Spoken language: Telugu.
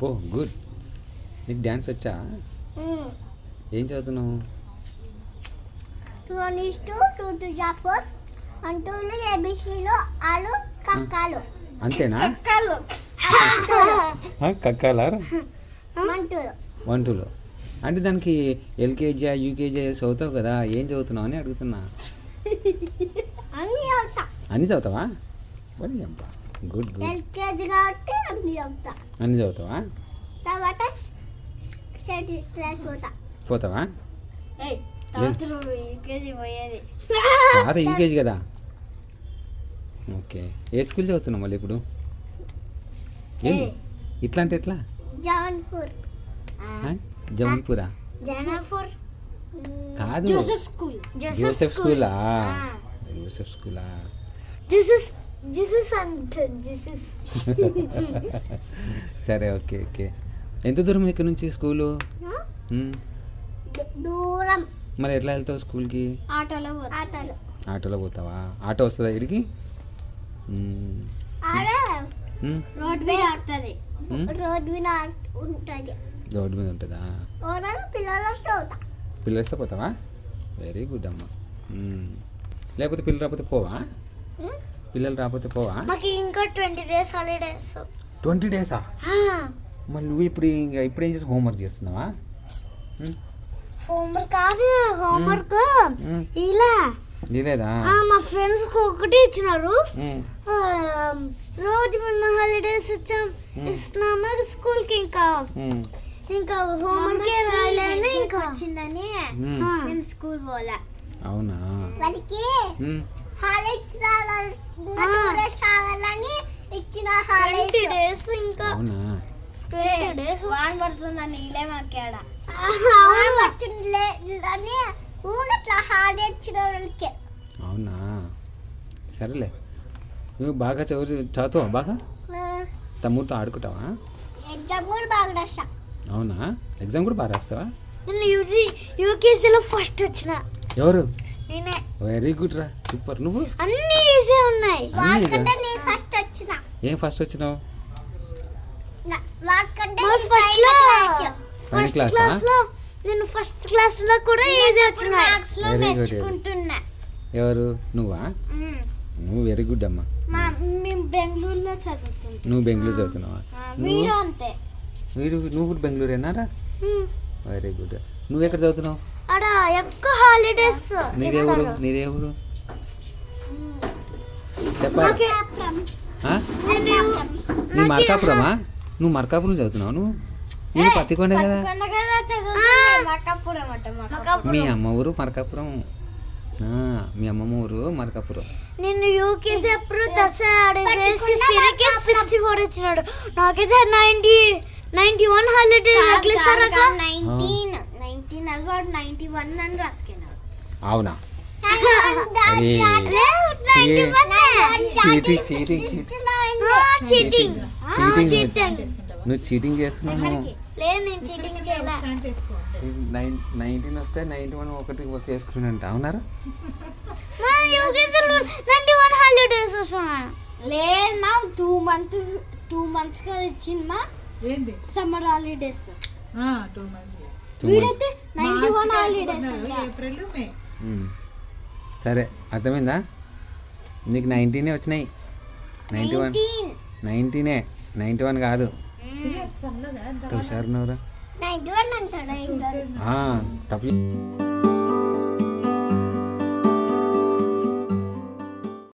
అబ్బో గుడ్. నీకు డ్యాన్స్ వచ్చా? ఏం చదువుతున్నావు? 2 is 2, 2 to 4, 1 2 ABCలు ఆలు కక్కాలు. అంతేనా? కక్కాలు కక్కాలా? 1 1 అంటే దానికి ఎల్కేజీ యూకేజీ చదువుతావు కదా, ఏం చదువుతున్నావు అని అడుగుతున్నా. అన్ని అవుతా. అన్నీ చదువుతావా? బడి చంపా. Good good. ఎల్కేజీ కాబట్టి అన్ని అవుతా. అన్నీ చదువుతావా? తర్వాత సెకండ్ క్లాస్ పోతావా? యూకేజీ పోయేది. పాత యూకేజీ కదా. ఓకే. ఏ స్కూల్ చదువుతున్నావు మళ్ళీ ఇప్పుడు? ఏంది ఇట్లా అంటే ఎట్లా? జవన్పూర్. జవన్పూరా? జవన్పూర్ కాదు, జోసెఫ్ స్కూల్. జోసెఫ్ స్కూలా? జోసెఫ్ స్కూలా? జీసస్ అంటే జీసస్. సరే ఓకే ఓకే. ఎంత దూరం ఇక్కడ నుంచి స్కూలు? దూరం. మరి ఎట్లా వెళ్తావు స్కూల్కి? ఆటోలో పోతావా? ఆటో వస్తుందా ఇక్కడికి? రోడ్ మీద ఉంటుంది. రోడ్డు మీద ఉంటుందా? పిల్లలు వస్తే పోతావా? వెరీ గుడ్ అమ్మా. లేకపోతే పిల్లలు రాకపోతే పోవా? పిల్లలు రాకపోతే పోవా? మాకు ఇంకా 20 days హాలిడేస్. 20 days? మరి నువ్వు ఇప్పుడు ఏం చేసి హోంవర్క్ చేస్తున్నావా? హోంవర్క్ కాదు, హోంవర్క్ ఇలా లేదా? మా ఫ్రెండ్స్ ఒకటి ఇచ్చినారు. రోజు మేము హాలిడేస్ ఇస్తున్నాము స్కూల్ కి. ఇంకా హోంవర్క్ రాయాలని ఇంకా వచ్చిందని మేము స్కూల్ పోలే. అవునా? వాళ్ళకి హాలిడేస్ రావాలని ఇచ్చిన హాలిడేస్ ఇంకా 20 days వాన్ పడుతుందని ఇలే మాకేడ పడుతుందని ఊగట్లా హాలిడేస్ ఇచ్చిన వాళ్ళకి. అవునా? సరేలే. నువ్వు బాగా చదువుతావా? బాగా తమ్ముడితో ఆడుకుంటావా? ఎగ్జామ్ కూడా బాగా రాసా. అవునా? ఎగ్జామ్ కూడా బాగా రాస్తావా? నేను యూకేజీలో ఫస్ట్ వచ్చిన. ఎవరు? నేనే. వెరీ గుడ్ రా, సూపర్. నువ్వు? అన్ని ఈజీ ఉన్నాయి. వాటికంటే నేను ఫస్ట్ వచ్చిన. ఏం ఫస్ట్ వచ్చినావు? వాటికంటే ఫస్ట్ క్లాస్ లో నేను ఫస్ట్ క్లాస్ లో కూడా ఈజీ వచ్చిన. మ్యాథ్స్ లో మెచ్చుకుంటున్నా. ఎవరు? నువ్వా? నువ్వు వెరీ గుడ్ అమ్మా. మేము బెంగళూరులో చదువుతున్నాం. నువ్వు బెంగళూరు చదువుతున్నావా? మీరు అంతే. నువ్వు కూడా బెంగళూరేనారా? Very good. నువ్వు ఎక్కడ చదువుతున్నావు? అడ ఎక్కువ హాలిడేస్. నీదే ఊరు చెప్పాలి. నీ మార్కాపురమా? నువ్వు మార్కాపురం చదువుతున్నావు? నువ్వు పత్తికొండ కదా. మీ అమ్మ ఊరు మార్కాపురం. మీ అమ్మమ్మ ఊరు మార్కాపురం. నేను యూకేజీ అప్పుడు 64 వచ్చినాడు. నాకైతే 91 హాలిడేస్ అట్లా ఇస్తారా? 91 అని రాసుకున్నాడు. అవునా? నువ్వు చీటింగ్ చేస్తున్నావు. 19 వస్తే 91 ఒకటి వేసుకున్నాంట. అవునారా? లేదు మా 2 months ఇచ్చింది మా సమ్మర్ హాలిడేస్. 2 months. వీడైతే 91 హాలిడేస్. సరే అర్థమైందా? నీకు 19 వచ్చినాయి. 91 కాదు. హుషారున్నావురా. 91 అంటారా? తప్పు.